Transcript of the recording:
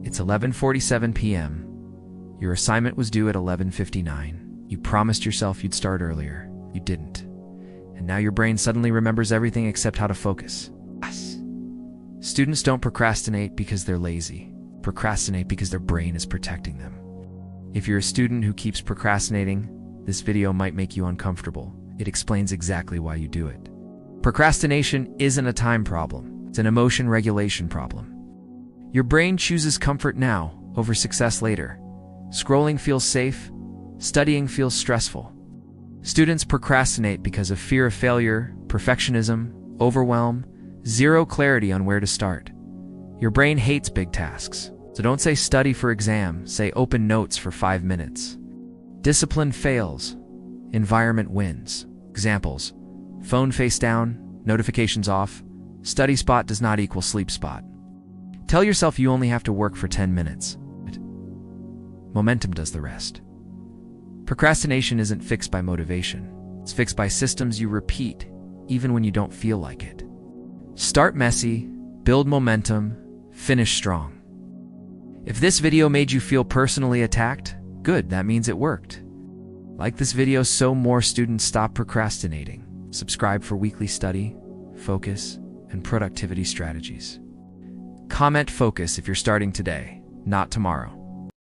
It's 11:47 p.m. Your assignment was due at 11:59. You promised yourself you'd start earlier. You didn't. And now your brain suddenly remembers everything except how to focus. Yes. Students don't procrastinate because they're lazy. Procrastinate because their brain is protecting them. If you're a student who keeps procrastinating, this video might make you uncomfortable. It explains exactly why you do it. Procrastination isn't a time problem. It's an emotion regulation problem. Your brain chooses comfort now over success later. Scrolling feels safe. Studying feels stressful. Students procrastinate because of fear of failure, perfectionism, overwhelm, zero clarity on where to start. Your brain hates big tasks. So don't say study for exam, say open notes for 5 minutes. Discipline fails. Environment wins. Examples: phone face down, notifications off. Study spot does not equal sleep spot. Tell yourself you only have to work for 10 minutes. Momentum does the rest. Procrastination isn't fixed by motivation. It's fixed by systems you repeat, even when you don't feel like it. Start messy, build momentum, finish strong. If this video made you feel personally attacked, good, that means it worked. Like this video so more students stop procrastinating. Subscribe for weekly study, focus, and productivity strategies. Comment focus if you're starting today, not tomorrow.